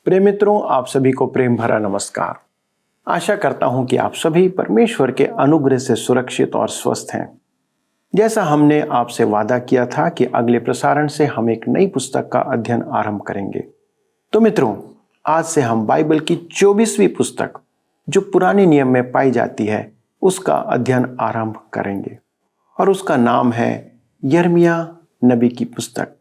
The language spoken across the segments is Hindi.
प्रिय मित्रों, आप सभी को प्रेम भरा नमस्कार। आशा करता हूं कि आप सभी परमेश्वर के अनुग्रह से सुरक्षित और स्वस्थ हैं। जैसा हमने आपसे वादा किया था कि अगले प्रसारण से हम एक नई पुस्तक का अध्ययन आरंभ करेंगे। तो मित्रों, आज से हम बाइबल की 24वीं पुस्तक जो पुराने नियम में पाई जाती है उसका अध्ययन आरंभ करेंगे और उसका नाम है यिर्मयाह नबी की पुस्तक।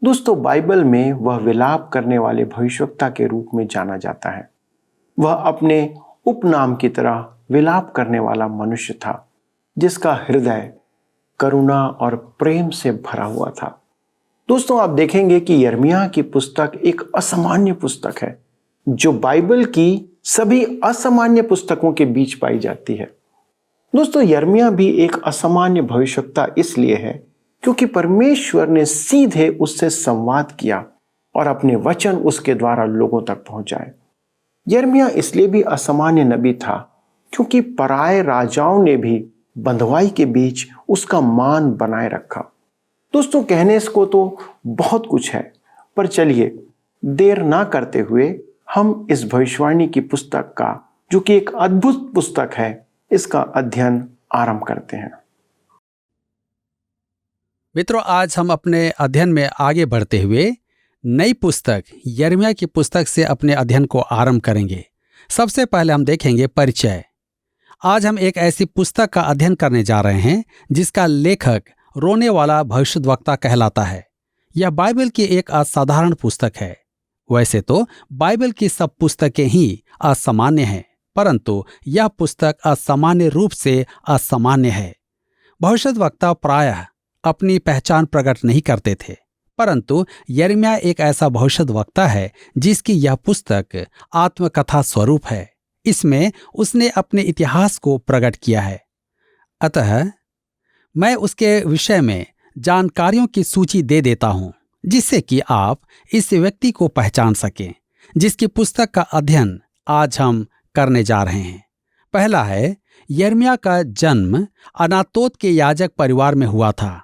दोस्तों, बाइबल में वह विलाप करने वाले भविष्यवक्ता के रूप में जाना जाता है। वह अपने उपनाम की तरह विलाप करने वाला मनुष्य था जिसका हृदय करुणा और प्रेम से भरा हुआ था। दोस्तों, आप देखेंगे कि यिर्मयाह की पुस्तक एक असामान्य पुस्तक है जो बाइबल की सभी असामान्य पुस्तकों के बीच पाई जाती है। दोस्तों, यिर्मयाह भी एक असामान्य भविष्यवक्ता इसलिए है क्योंकि परमेश्वर ने सीधे उससे संवाद किया और अपने वचन उसके द्वारा लोगों तक पहुंचाए। यिर्मयाह इसलिए भी असामान्य नबी था क्योंकि पराये राजाओं ने भी बंधुआई के बीच उसका मान बनाए रखा। दोस्तों, कहने को तो बहुत कुछ है, पर चलिए देर ना करते हुए हम इस भविष्यवाणी की पुस्तक का, जो कि एक अद्भुत पुस्तक है, इसका अध्ययन आरंभ करते हैं। मित्रों, आज हम अपने अध्ययन में आगे बढ़ते हुए नई पुस्तक यिर्मयाह की पुस्तक से अपने अध्ययन को आरंभ करेंगे। सबसे पहले हम देखेंगे परिचय। आज हम एक ऐसी पुस्तक का अध्ययन करने जा रहे हैं जिसका लेखक रोने वाला भविष्यद्वक्ता कहलाता है। यह बाइबल की एक असाधारण पुस्तक है। वैसे तो बाइबल की सब पुस्तकें ही असामान्य हैं, परंतु यह पुस्तक असामान्य रूप से असामान्य है। भविष्यद्वक्ता प्रायः अपनी पहचान प्रकट नहीं करते थे, परंतु यिर्मयाह एक ऐसा भविष्यद्वक्ता है जिसकी यह पुस्तक आत्मकथा स्वरूप है। इसमें उसने अपने इतिहास को प्रकट किया है। अतः मैं उसके विषय में जानकारियों की सूची दे देता हूं जिससे कि आप इस व्यक्ति को पहचान सकें जिसकी पुस्तक का अध्ययन आज हम करने जा रहे हैं। पहला है, यिर्मयाह का जन्म अनातोत के याजक परिवार में हुआ था।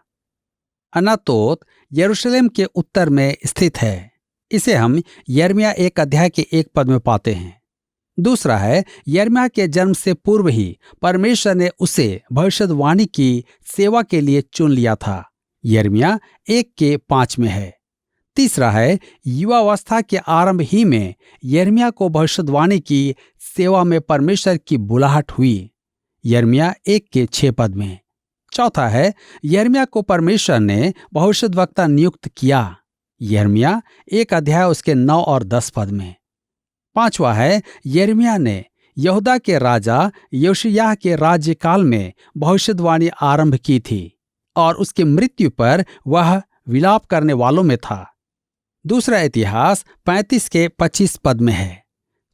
अनातोत यरूशलेम के उत्तर में स्थित है। इसे हम यिर्मयाह 1 अध्याय के 1 पद में पाते हैं। दूसरा है, यिर्मयाह के जन्म से पूर्व ही परमेश्वर ने उसे भविष्यवाणी की सेवा के लिए चुन लिया था। यिर्मयाह 1 के 5 में है। तीसरा है, युवावस्था के आरंभ ही में यिर्मयाह को भविष्यवाणी की सेवा में परमेश्वर की बुलाहट हुई। यिर्मयाह 1 के 6 पद में। चौथा है, यिर्मयाह को परमेश्वर ने भविष्यद्वक्ता नियुक्त किया। यिर्मयाह 1 अध्याय उसके 9 और 10 पद में। पांचवा है, यिर्मयाह ने यहूदा के राजा योशिय्याह के राज्यकाल में भविष्यवाणी आरंभ की थी और उसकी मृत्यु पर वह विलाप करने वालों में था। दूसरा इतिहास 35 के 25 पद में है।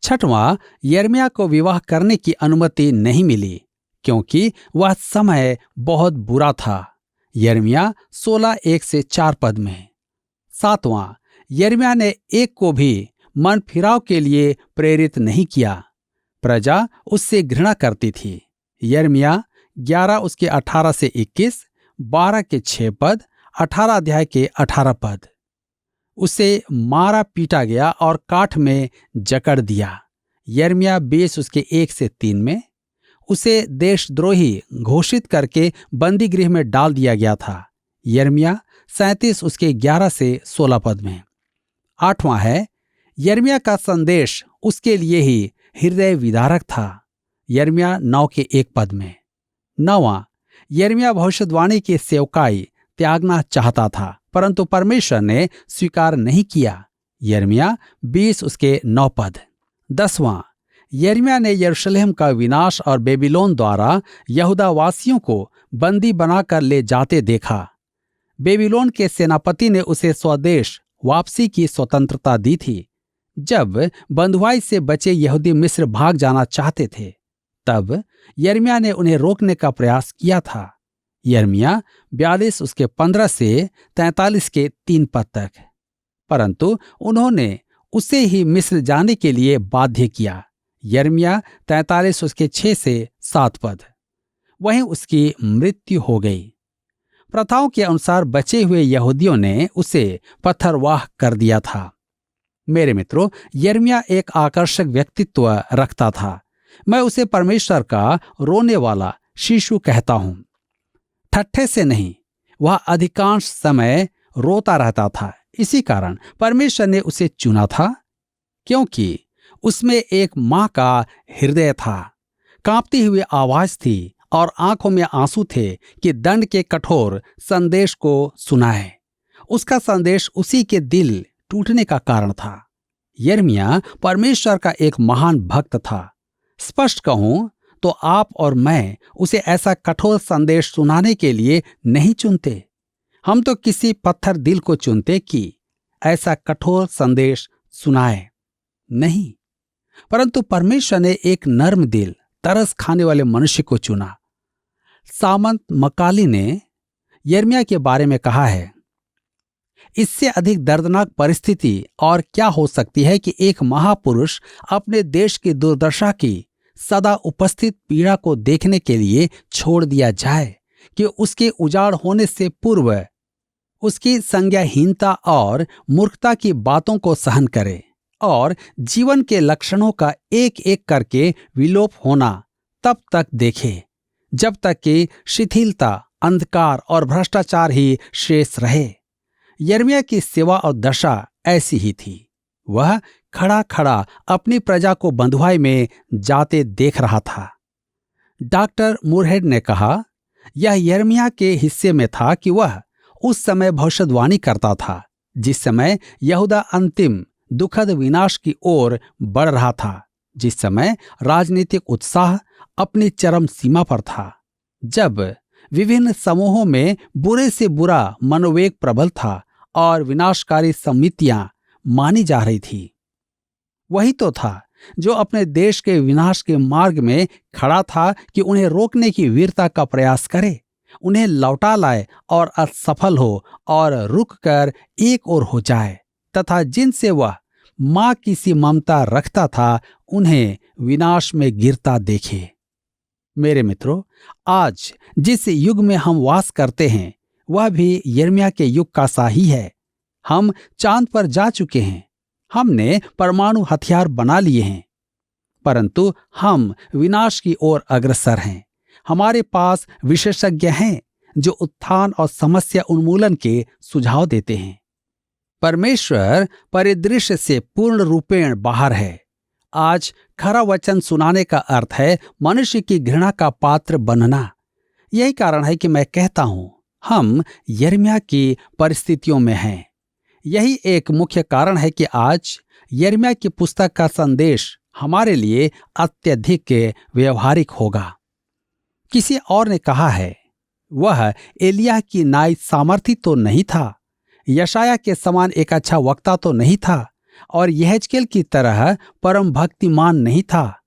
छठवां, यिर्मयाह को विवाह करने की अनुमति नहीं मिली क्योंकि वह समय बहुत बुरा था। यिर्मयाह 16 1 से 4 पद में। सातवां, यिर्मयाह ने एक को भी मन फिराव के लिए प्रेरित नहीं किया। प्रजा उससे घृणा करती थी। यिर्मयाह 11 उसके 18 से 21, 12 के 6 पद, 18 अध्याय के 18 पद। उसे मारा पीटा गया और काठ में जकड़ दिया। यिर्मयाह 20 उसके 1 से 3 में। उसे देशद्रोही घोषित करके बंदी गृह में डाल दिया गया था। यिर्मयाह 37 उसके 11 से 16 पद में। आठवां है, यिर्मयाह का संदेश उसके लिए ही हृदय विदारक था। यिर्मयाह 9 के 1 पद में। नौवां, यिर्मयाह भविष्यवाणी की सेवकाई त्यागना चाहता था परंतु परमेश्वर ने स्वीकार नहीं किया। यिर्मयाह 20 उसके 9 पद। 10वां, यिर्मयाह ने यरूशलेम का विनाश और बेबीलोन द्वारा यहूदा वासियों को बंदी बनाकर ले जाते देखा। बेबीलोन के सेनापति ने उसे स्वदेश वापसी की स्वतंत्रता दी थी। जब बंधुआई से बचे यहूदी मिस्र भाग जाना चाहते थे तब यिर्मयाह ने उन्हें रोकने का प्रयास किया था। यिर्मयाह 42 उसके 15 से 43 के 3 पद तक। परंतु उन्होंने उसे ही मिस्र जाने के लिए बाध्य किया। यिर्मयाह 43 उसके 6 से 7 पद। वहीं उसकी मृत्यु हो गई। प्रथाओं के अनुसार बचे हुए यहूदियों ने उसे पत्थरवाह कर दिया था। मेरे मित्रों, यिर्मयाह एक आकर्षक व्यक्तित्व रखता था। मैं उसे परमेश्वर का रोने वाला शिशु कहता हूं। ठट्ठे से नहीं, वह अधिकांश समय रोता रहता था। इसी कारण परमेश्वर ने उसे चुना था, क्योंकि उसमें एक मां का हृदय था, कांपती हुई आवाज थी और आंखों में आंसू थे कि दंड के कठोर संदेश को सुनाए। उसका संदेश उसी के दिल टूटने का कारण था। यिर्मयाह परमेश्वर का एक महान भक्त था। स्पष्ट कहूं तो आप और मैं उसे ऐसा कठोर संदेश सुनाने के लिए नहीं चुनते। हम तो किसी पत्थर दिल को चुनते कि ऐसा कठोर संदेश सुनाए, नहीं, परंतु परमेश्वर ने एक नर्म दिल, तरस खाने वाले मनुष्य को चुना। सामंत मकाली ने यिर्मयाह के बारे में कहा है, इससे अधिक दर्दनाक परिस्थिति और क्या हो सकती है कि एक महापुरुष अपने देश की दुर्दशा की सदा उपस्थित पीड़ा को देखने के लिए छोड़ दिया जाए, कि उसके उजाड़ होने से पूर्व उसकी संज्ञाहीनता और मूर्खता की बातों को सहन करे और जीवन के लक्षणों का एक एक करके विलोप होना तब तक देखे जब तक कि शिथिलता, अंधकार और भ्रष्टाचार ही शेष रहे। यिर्मयाह की सेवा और दशा ऐसी ही थी। वह खड़ा खड़ा अपनी प्रजा को बंधुआई में जाते देख रहा था। डॉक्टर मूरहेड ने कहा, यह यिर्मयाह के हिस्से में था कि वह उस समय भविष्यवाणी करता था जिस समय यहूदा अंतिम दुखद विनाश की ओर बढ़ रहा था, जिस समय राजनीतिक उत्साह अपनी चरम सीमा पर था, जब विभिन्न समूहों में बुरे से बुरा मनोवेग प्रबल था और विनाशकारी समितियां मानी जा रही थी। वही तो था जो अपने देश के विनाश के मार्ग में खड़ा था कि उन्हें रोकने की वीरता का प्रयास करे, उन्हें लौटा लाए और असफल हो और रुक कर एक ओर हो जाए, तथा जिनसे वह मां की सी ममता रखता था उन्हें विनाश में गिरता देखे। मेरे मित्रों, आज जिस युग में हम वास करते हैं वह भी यिर्मयाह के युग का सा ही है। हम चांद पर जा चुके हैं, हमने परमाणु हथियार बना लिए हैं, परंतु हम विनाश की ओर अग्रसर हैं। हमारे पास विशेषज्ञ हैं जो उत्थान और समस्या उन्मूलन के सुझाव देते हैं। परमेश्वर परिदृश्य से पूर्ण रूपेण बाहर है। आज खरा वचन सुनाने का अर्थ है मनुष्य की घृणा का पात्र बनना। यही कारण है कि मैं कहता हूं, हम यिर्मयाह की परिस्थितियों में हैं। यही एक मुख्य कारण है कि आज यिर्मयाह की पुस्तक का संदेश हमारे लिए अत्यधिक व्यवहारिक होगा। किसी और ने कहा है, वह एलिय्याह की नाई सामर्थी तो नहीं था, यशायाह के समान एक अच्छा वक्ता तो नहीं था, और यहेजकेल की तरह परम भक्तिमान नहीं था।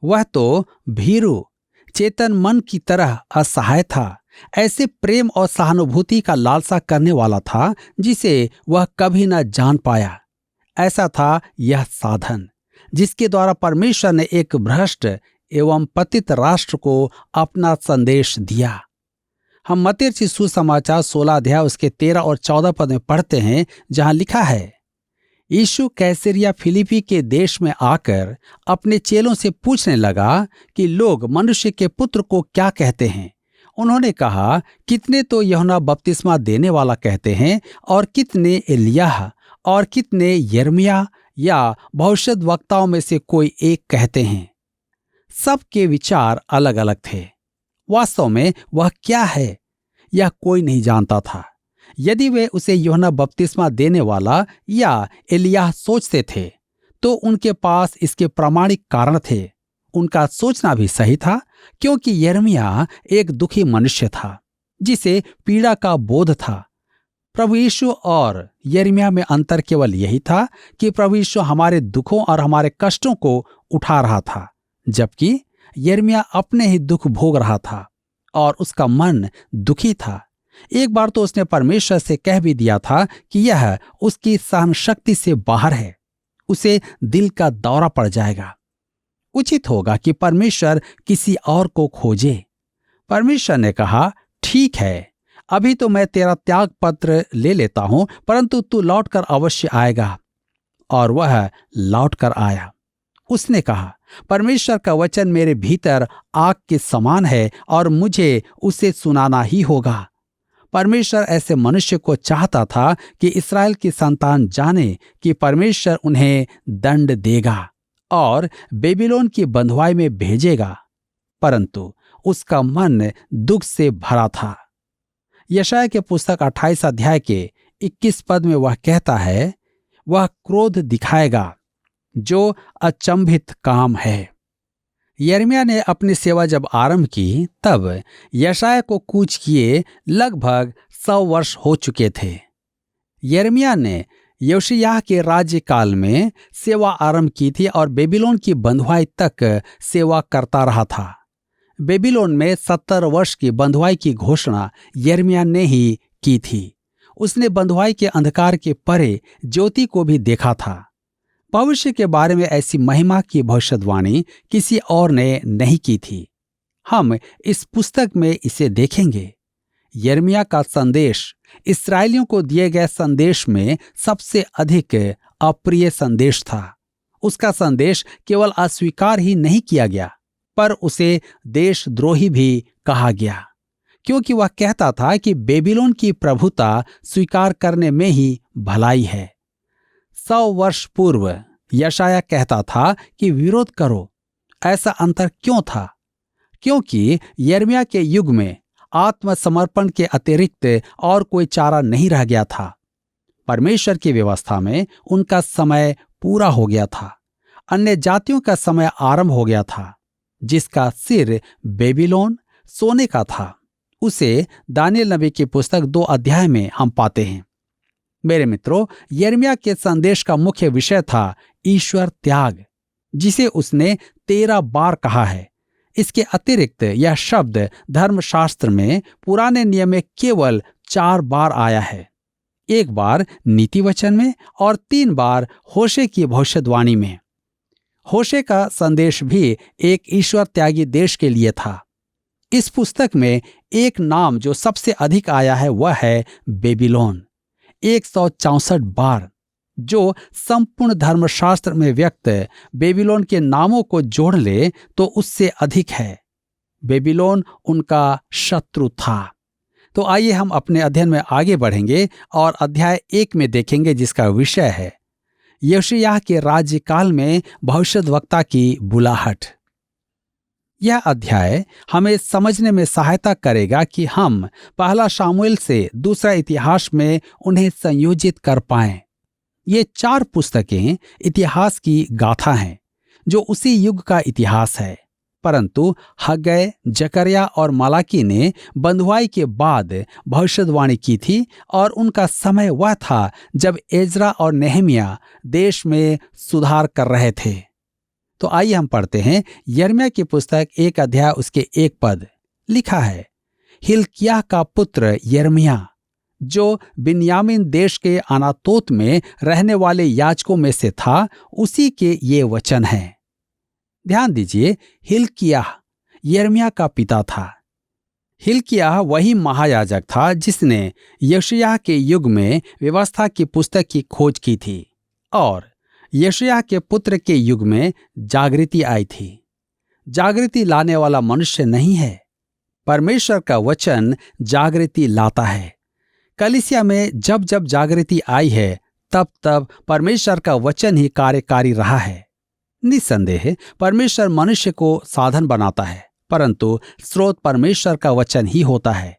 वह तो भीरू, चेतन मन की तरह असहाय था, ऐसे प्रेम और सहानुभूति का लालसा करने वाला था जिसे वह कभी न जान पाया। ऐसा था यह साधन जिसके द्वारा परमेश्वर ने एक भ्रष्ट एवं पतित राष्ट्र को अपना संदेश दिया। हम मत्ती रचित सुसमाचार 16 अध्याय उसके 13 और 14 पद में पढ़ते हैं, जहां लिखा है, यीशु कैसरिया फिलिपी के देश में आकर अपने चेलों से पूछने लगा कि लोग मनुष्य के पुत्र को क्या कहते हैं। उन्होंने कहा, कितने तो यूहन्ना बपतिस्मा देने वाला कहते हैं, और कितने एलिय्याह, और कितने यिर्मयाह या भविष्यद्वक्ताओं में से कोई एक कहते हैं। सबके विचार अलग अलग थे। वास्तव में वह क्या है यह कोई नहीं जानता था। यदि वे उसे यूहन्ना बपतिस्मा देने वाला या एलिय्याह सोचते थे तो उनके पास इसके प्रामाणिक कारण थे। उनका सोचना भी सही था, क्योंकि यिर्मयाह एक दुखी मनुष्य था जिसे पीड़ा का बोध था। प्रभु यीशु और यिर्मयाह में अंतर केवल यही था कि प्रभु यीशु हमारे दुखों और हमारे कष्टों को उठा रहा था, जबकि यिर्मयाह अपने ही दुख भोग रहा था और उसका मन दुखी था। एक बार तो उसने परमेश्वर से कह भी दिया था कि यह उसकी सहन शक्ति से बाहर है, उसे दिल का दौरा पड़ जाएगा। उचित होगा कि परमेश्वर किसी और को खोजे। परमेश्वर ने कहा, ठीक है, अभी तो मैं तेरा त्याग पत्र ले लेता हूं, परंतु तू लौटकर अवश्य आएगा। और वह लौट कर आया। उसने कहा, परमेश्वर का वचन मेरे भीतर आग के समान है और मुझे उसे सुनाना ही होगा। परमेश्वर ऐसे मनुष्य को चाहता था कि इस्राएल की संतान जाने कि परमेश्वर उन्हें दंड देगा और बेबीलोन की बंधुआई में भेजेगा, परंतु उसका मन दुख से भरा था। यशायाह के पुस्तक 28 अध्याय के 21 पद में वह कहता है, वह क्रोध दिखाएगा जो अचंभित काम है। यिर्मयाह ने अपनी सेवा जब आरंभ की तब यशायाह को कूच किए लगभग 100 वर्ष हो चुके थे। यिर्मयाह ने योशिय्याह के राज्यकाल में सेवा आरंभ की थी और बेबीलोन की बंधुआई तक सेवा करता रहा था। बेबीलोन में 70 वर्ष की बंधुआई की घोषणा यिर्मयाह ने ही की थी। उसने बंधुआई के अंधकार के परे ज्योति को भी देखा था। भविष्य के बारे में ऐसी महिमा की भविष्यवाणी किसी और ने नहीं की थी। हम इस पुस्तक में इसे देखेंगे। यिर्मयाह का संदेश इस्राएलियों को दिए गए संदेश में सबसे अधिक अप्रिय संदेश था। उसका संदेश केवल अस्वीकार ही नहीं किया गया, पर उसे देशद्रोही भी कहा गया, क्योंकि वह कहता था कि बेबीलोन की प्रभुता स्वीकार करने में ही भलाई है। 100 वर्ष पूर्व यशायाह कहता था कि विरोध करो। ऐसा अंतर क्यों था? क्योंकि यिर्मयाह के युग में आत्मसमर्पण के अतिरिक्त और कोई चारा नहीं रह गया था। परमेश्वर की व्यवस्था में उनका समय पूरा हो गया था। अन्य जातियों का समय आरंभ हो गया था, जिसका सिर बेबीलोन सोने का था। उसे दानियेल नबी की पुस्तक 2 अध्याय में हम पाते हैं। मेरे मित्रों, यिर्मयाह के संदेश का मुख्य विषय था ईश्वर त्याग, जिसे उसने 13 बार कहा है। इसके अतिरिक्त यह शब्द धर्मशास्त्र में पुराने नियम में केवल 4 बार आया है। 1 बार नीति वचन में और 3 बार होशे की भविष्यवाणी में। होशे का संदेश भी एक ईश्वर त्यागी देश के लिए था। इस पुस्तक में एक नाम जो सबसे अधिक आया है वह है बेबीलोन, 164 बार, जो संपूर्ण धर्मशास्त्र में व्यक्त बेबीलोन के नामों को जोड़ ले तो उससे अधिक है। बेबीलोन उनका शत्रु था। तो आइए हम अपने अध्ययन में आगे बढ़ेंगे और अध्याय 1 में देखेंगे, जिसका विषय है योशिय्याह के राज्यकाल में भविष्यद्वक्ता की बुलाहट। यह अध्याय हमें समझने में सहायता करेगा कि हम पहला शामुएल से दूसरा इतिहास में उन्हें संयोजित कर पाएं। ये 4 पुस्तकें इतिहास की गाथा हैं, जो उसी युग का इतिहास है, परंतु हग्गै, जकर्याह और मलाकी ने बंधुआई के बाद भविष्यवाणी की थी और उनका समय वह था जब एज्रा और नेहमिया देश में सुधार कर रहे थे। तो आइए हम पढ़ते हैं यिर्मयाह की पुस्तक 1 अध्याय उसके 1 पद। लिखा है, हिल्किय्याह का पुत्र यिर्मयाह, जो बिन्यामीन देश के अनातोत में रहने वाले याजकों में से था, उसी के ये वचन हैं। ध्यान दीजिए, हिल्किय्याह यिर्मयाह का पिता था। हिल्किय्याह वही महायाजक था जिसने योशिय्याह के युग में व्यवस्था की पुस्तक की खोज की थी और योशिय्याह के पुत्र के युग में जागृति आई थी। जागृति लाने वाला मनुष्य नहीं है, परमेश्वर का वचन जागृति लाता है। कलीसिया में जब जब जागृति आई है, तब तब परमेश्वर का वचन ही कार्यकारी रहा है। निस्संदेह परमेश्वर मनुष्य को साधन बनाता है, परंतु स्रोत परमेश्वर का वचन ही होता है।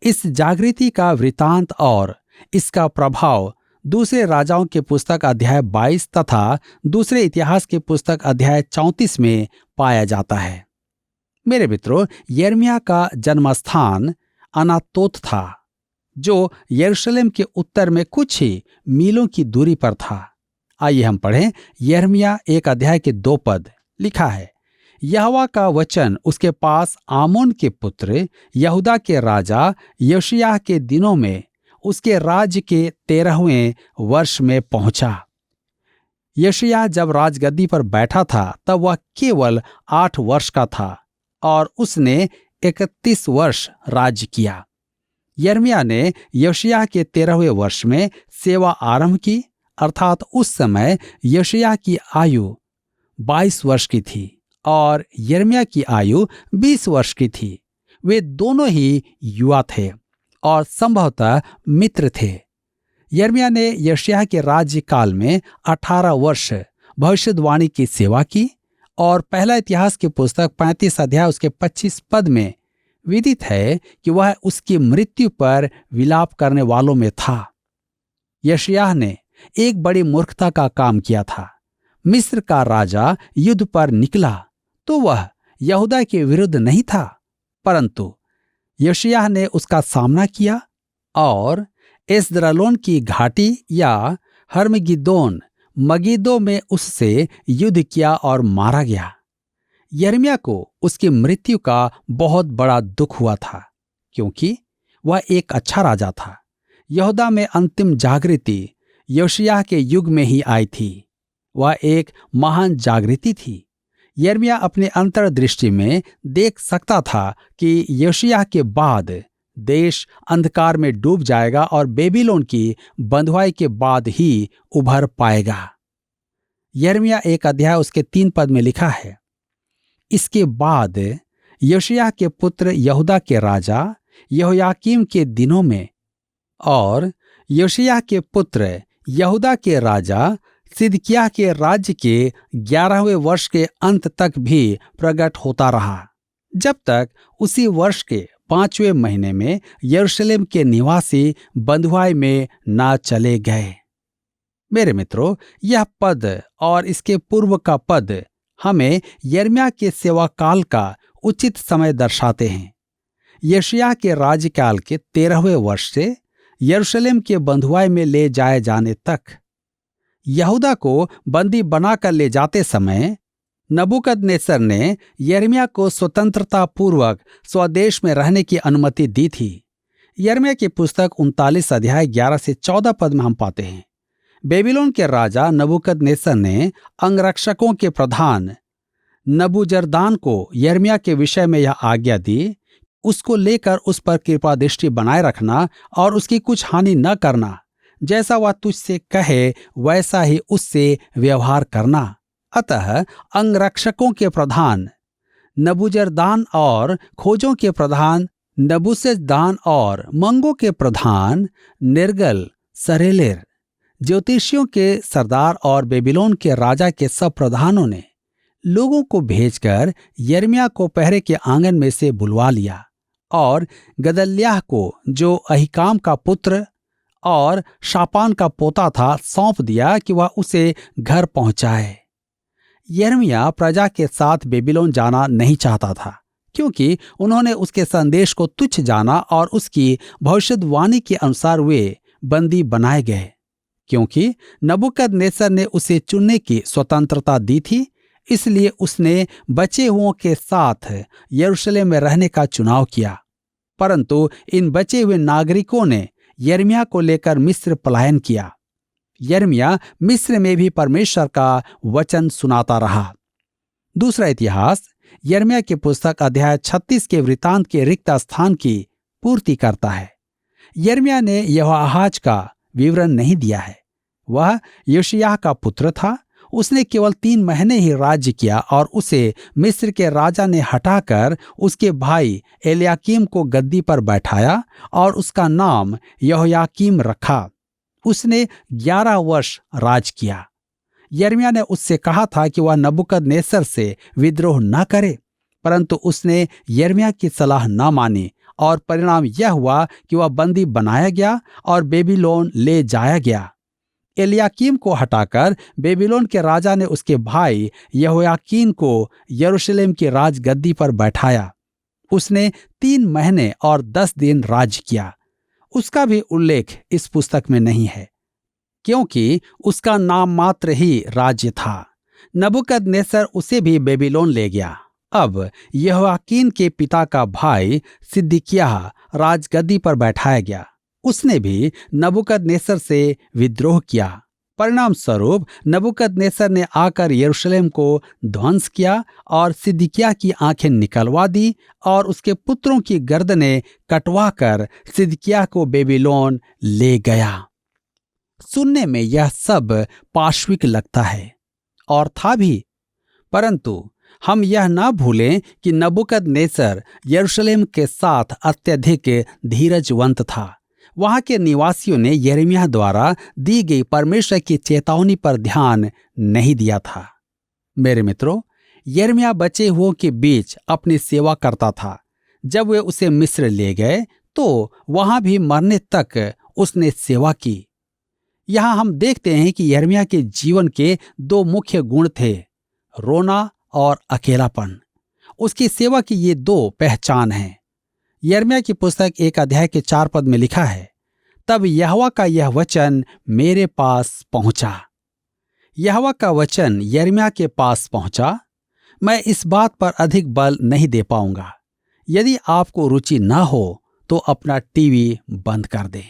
इस जागृति का वृतांत और इसका प्रभाव दूसरे राजाओं की पुस्तक अध्याय 22 तथा दूसरे इतिहास की पुस्तक अध्याय 34 में पाया जाता है। मेरे मित्रों, यिर्मयाह का जन्मस्थान अनातोत था, जो यरूशलेम के उत्तर में कुछ ही मीलों की दूरी पर था। आइए हम पढ़ें यिर्मयाह 1 अध्याय के 2 पद। लिखा है, यहोवा का वचन उसके पास आमोन के पुत्र यहूदा के राजा योशिय्याह के दिनों में उसके राज्य के 13वें वर्ष में पहुंचा। योशिय्याह जब राजगद्दी पर बैठा था तब वह केवल 8 वर्ष का था और उसने 31 वर्ष राज्य किया। यिर्मयाह ने योशिय्याह के 13वें वर्ष में सेवा आरंभ की अर्थात उस समय यशायाह की आयु 22 वर्ष की थी और यिर्मयाह की आयु 20 वर्ष की थी। वे दोनों ही युवा थे और संभवतः मित्र थे। यिर्मयाह ने यशायाह के राज्यकाल में 18 वर्ष भविष्यवाणी की सेवा की और पहला इतिहास की पुस्तक 35 अध्याय उसके 25 पद में विदित है कि वह उसकी मृत्यु पर विलाप करने वालों में था। यशायाह ने एक बड़ी मूर्खता का काम किया था। मिस्र का राजा युद्ध पर निकला तो वह यहूदा के विरुद्ध नहीं था, परंतु यशायाह ने उसका सामना किया और एस्द्रलोन की घाटी या हर्मगिद्दोन मगिद्दो में उससे युद्ध किया और मारा गया। यिर्मयाह को उसकी मृत्यु का बहुत बड़ा दुख हुआ था, क्योंकि वह एक अच्छा राजा था। यहूदा में अंतिम जागृति यशायाह के युग में ही आई थी। वह एक महान जागृति थी। यिर्मयाह अपने अंतर्दृष्टि में देख सकता था कि यशायाह के बाद देश अंधकार में डूब जाएगा और बेबीलोन की बंधुआई के बाद ही उभर पाएगा। यिर्मयाह 1 अध्याय उसके 3 पद में लिखा है, इसके बाद यशायाह के पुत्र यहूदा के राजा यहोयाकीम के दिनों में और यशायाह के पुत्र यहूदा के राजा सिदकिय्याह के राज्य के 11वें वर्ष के अंत तक भी प्रकट होता रहा, जब तक उसी वर्ष के 5वें महीने में यरूशलेम के निवासी बंधुआई में ना चले गए। मेरे मित्रों, यह पद और इसके पूर्व का पद हमें यिर्मयाह के सेवा काल का उचित समय दर्शाते हैं। यशायाह के राज्यकाल के 13वें वर्ष से यरूशलेम के बंधुआई में ले जाए जाने तक। यहूदा को बंदी बनाकर ले जाते समय नबूकदनेस्सर ने यिर्मयाह को स्वतंत्रता पूर्वक स्वदेश में रहने की अनुमति दी थी। यिर्मयाह की पुस्तक 39 अध्याय 11 से 14 पद में हम पाते हैं, बेबीलोन के राजा नबूकदनेस्सर ने अंगरक्षकों के प्रधान नबूजरदान को यिर्मयाह के विषय में यह आज्ञा दी, उसको लेकर उस पर कृपा दृष्टि बनाए रखना और उसकी कुछ हानि न करना। जैसा वह तुझसे कहे वैसा ही उससे व्यवहार करना। अतः अंगरक्षकों के प्रधान नबूजरदान और खोजों के प्रधान नबूसजदान और मंगों के प्रधान निर्गल सरेलेर, ज्योतिषियों के सरदार और बेबीलोन के राजा के सब प्रधानों ने लोगों को भेजकर यिर्मयाह को पहरे के आंगन में से बुलवा लिया और गदल्याह को, जो अहीकाम का पुत्र और शापान का पोता था, सौंप दिया कि वह उसे घर पहुंचाए। यिर्मयाह प्रजा के साथ बेबीलोन जाना नहीं चाहता था, क्योंकि उन्होंने उसके संदेश को तुच्छ जाना और उसकी भविष्यवाणी के अनुसार वे बंदी बनाए गए। क्योंकि नबूकदनेस्सर ने उसे चुनने की स्वतंत्रता दी थी, इसलिए उसने बचे हुओं के साथ यरूशलेम में रहने का चुनाव किया। परंतु इन बचे हुए नागरिकों ने यिर्मयाह को लेकर मिस्र पलायन किया। यिर्मयाह मिस्र में भी परमेश्वर का वचन सुनाता रहा। दूसरा इतिहास यिर्मयाह की पुस्तक अध्याय 36 के वृतांत के रिक्त स्थान की पूर्ति करता है। यिर्मयाह ने यहोआहाज का विवरण नहीं दिया है। वह योशिय्याह का पुत्र था। उसने केवल 3 महीने ही राज्य किया और उसे मिस्र के राजा ने हटाकर उसके भाई एलयाकीम को गद्दी पर बैठाया और उसका नाम यहोयाकीम रखा। उसने 11 वर्ष राज किया। यिर्मयाह ने उससे कहा था कि वह नबूकदनेस्सर से विद्रोह न करे, परंतु उसने यिर्मयाह की सलाह न मानी और परिणाम यह हुआ कि वह बंदी बनाया गया और बेबीलोन ले जाया गया। एलयाकीम को हटाकर बेबीलोन के राजा ने उसके भाई यहोयाकीन को यरूशलेम की राजगद्दी पर बैठाया। उसने 3 महीने और 10 दिन राज किया। उसका भी उल्लेख इस पुस्तक में नहीं है, क्योंकि उसका नाम मात्र ही राज्य था। नबूकदनेस्सर उसे भी बेबीलोन ले गया। अब यहोयाकीन के पिता का भाई सिदकिय्याह राजगद्दी पर बैठाया गया। उसने भी नबूकदनेस्सर से विद्रोह किया। परिणाम स्वरूप नबूकदनेस्सर ने आकर यरूशलेम को ध्वंस किया और सिदकिय्याह की आंखें निकलवा दी और उसके पुत्रों की गर्दनें कटवा कर सिदकिय्याह को बेबीलोन ले गया। सुनने में यह सब पाश्विक लगता है, और था भी। परंतु हम यह ना भूलें कि नबूकदनेस्सर यरूशलेम के साथ अत्यधिक धीरजवंत था। वहां के निवासियों ने यिर्मयाह द्वारा दी गई परमेश्वर की चेतावनी पर ध्यान नहीं दिया था। मेरे मित्रों, यिर्मयाह बचे हुओं के बीच अपनी सेवा करता था। जब वे उसे मिस्र ले गए तो वहां भी मरने तक उसने सेवा की। यहां हम देखते हैं कि यिर्मयाह के जीवन के दो मुख्य गुण थे, रोना और अकेलापन। उसकी सेवा की ये दो पहचान हैं। यिर्मयाह की पुस्तक 1 अध्याय के 4 पद में लिखा है, तब यहोवा का यह वचन मेरे पास पहुंचा। यहोवा का वचन यिर्मयाह के पास पहुंचा। मैं इस बात पर अधिक बल नहीं दे पाऊंगा। यदि आपको रुचि ना हो तो अपना टीवी बंद कर दें,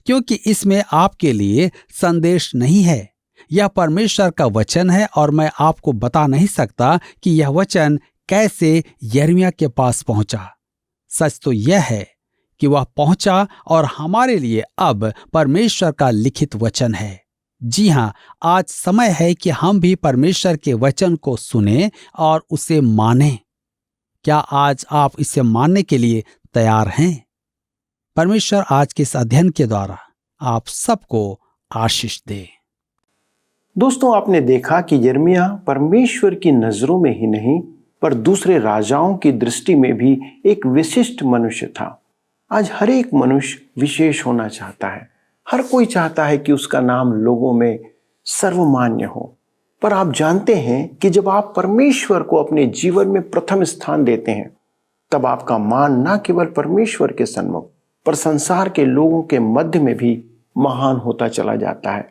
क्योंकि इसमें आपके लिए संदेश नहीं है। यह परमेश्वर का वचन है और मैं आपको बता नहीं सकता कि यह वचन कैसे यिर्मयाह के पास पहुंचा। सच तो यह है कि वह पहुंचा और हमारे लिए अब परमेश्वर का लिखित वचन है। जी हां, आज समय है कि हम भी परमेश्वर के वचन को सुने और उसे मानें। क्या आज आप इसे मानने के लिए तैयार हैं? परमेश्वर आज के इस अध्ययन के द्वारा आप सबको आशीष दे। दोस्तों, आपने देखा कि यिर्मयाह परमेश्वर की नजरों में ही नहीं पर दूसरे राजाओं की दृष्टि में भी एक विशिष्ट मनुष्य था। आज हर एक मनुष्य विशेष होना चाहता है। हर कोई चाहता है कि उसका नाम लोगों में सर्वमान्य हो। पर आप जानते हैं कि जब आप परमेश्वर को अपने जीवन में प्रथम स्थान देते हैं, तब आपका मान न केवल परमेश्वर के सन्मुख पर संसार के लोगों के मध्य में भी महान होता चला जाता है।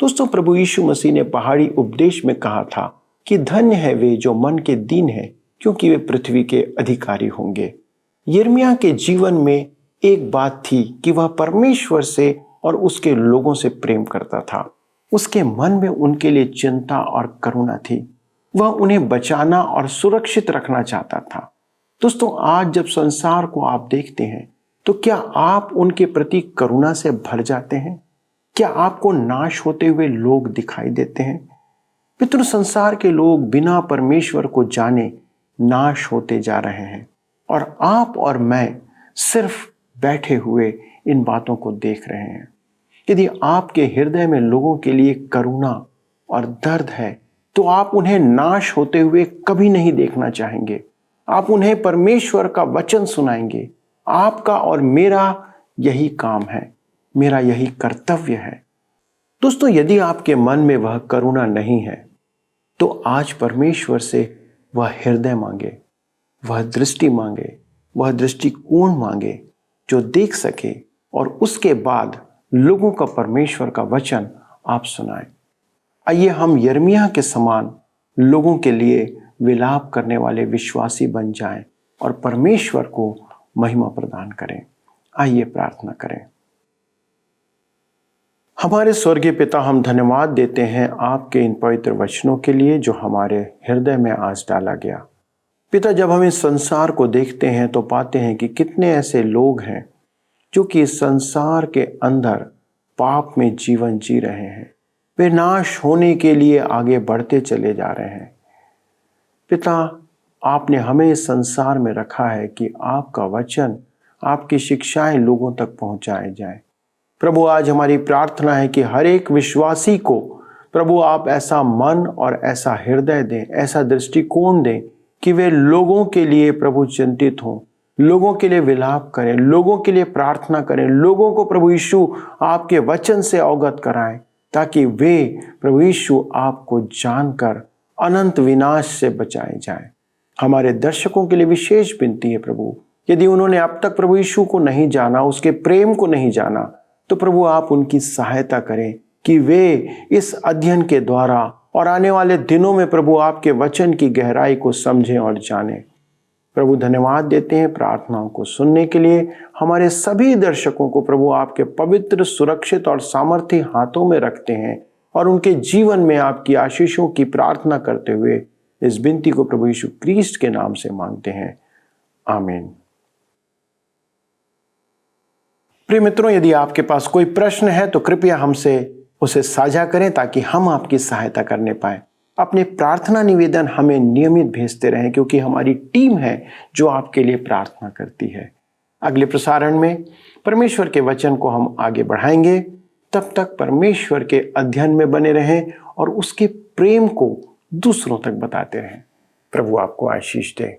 दोस्तों, प्रभु यीशु मसीह ने पहाड़ी उपदेश में कहा था कि धन्य है वे जो मन के दीन हैं, क्योंकि वे पृथ्वी के अधिकारी होंगे। यिर्मयाह के जीवन में एक बात थी कि वह परमेश्वर से और उसके लोगों से प्रेम करता था। उसके मन में उनके लिए चिंता और करुणा थी। वह उन्हें बचाना और सुरक्षित रखना चाहता था। दोस्तों, आज जब संसार को आप देखते हैं तो क्या आप उनके प्रति करुणा से भर जाते हैं? क्या आपको नाश होते हुए लोग दिखाई देते हैं? पितृ संसार के लोग बिना परमेश्वर को जाने नाश होते जा रहे हैं और आप और मैं सिर्फ बैठे हुए इन बातों को देख रहे हैं। यदि आपके हृदय में लोगों के लिए करुणा और दर्द है तो आप उन्हें नाश होते हुए कभी नहीं देखना चाहेंगे। आप उन्हें परमेश्वर का वचन सुनाएंगे। आपका और मेरा यही काम है, मेरा यही कर्तव्य है। दोस्तों, यदि आपके मन में वह करुणा नहीं है तो आज परमेश्वर से वह हृदय मांगे, वह दृष्टि मांगे, वह दृष्टिकोण मांगे जो देख सके और उसके बाद लोगों का परमेश्वर का वचन आप सुनाएं। आइए हम यिर्मयाह के समान लोगों के लिए विलाप करने वाले विश्वासी बन जाएं और परमेश्वर को महिमा प्रदान करें। आइए प्रार्थना करें। हमारे स्वर्गीय पिता, हम धन्यवाद देते हैं आपके इन पवित्र वचनों के लिए जो हमारे हृदय में आज डाला गया। पिता, जब हम इस संसार को देखते हैं तो पाते हैं कि कितने ऐसे लोग हैं जो कि इस संसार के अंदर पाप में जीवन जी रहे हैं। वे नाश होने के लिए आगे बढ़ते चले जा रहे हैं। पिता, आपने हमें इस संसार में रखा है कि आपका वचन, आपकी शिक्षाएं लोगों तक पहुंचाए जाएं। प्रभु, आज हमारी प्रार्थना है कि हर एक विश्वासी को प्रभु आप ऐसा मन और ऐसा हृदय दें, ऐसा दृष्टिकोण दें कि वे लोगों के लिए प्रभु चिंतित हों, लोगों के लिए विलाप करें, लोगों के लिए प्रार्थना करें, लोगों को प्रभु यीशु आपके वचन से अवगत कराएं, ताकि वे प्रभु यीशु आपको जानकर अनंत विनाश से बचाए जाएं। हमारे दर्शकों के लिए विशेष विनती है प्रभु, यदि उन्होंने अब तक प्रभु यीशु को नहीं जाना, उसके प्रेम को नहीं जाना, तो प्रभु आप उनकी सहायता करें कि वे इस अध्ययन के द्वारा और आने वाले दिनों में प्रभु आपके वचन की गहराई को समझें और जानें। प्रभु धन्यवाद देते हैं प्रार्थनाओं को सुनने के लिए। हमारे सभी दर्शकों को प्रभु आपके पवित्र, सुरक्षित और सामर्थ्य हाथों में रखते हैं और उनके जीवन में आपकी आशीषों की प्रार्थना करते हुए इस विनती को प्रभु यीशु क्रिस्ट के नाम से मांगते हैं। आमीन। प्रिय मित्रों, यदि आपके पास कोई प्रश्न है तो कृपया हमसे उसे साझा करें ताकि हम आपकी सहायता करने पाए। अपने प्रार्थना निवेदन हमें नियमित भेजते रहें, क्योंकि हमारी टीम है जो आपके लिए प्रार्थना करती है। अगले प्रसारण में परमेश्वर के वचन को हम आगे बढ़ाएंगे। तब तक परमेश्वर के अध्ययन में बने रहें और उसके प्रेम को दूसरों तक बताते रहें। प्रभु आपको आशीष दे।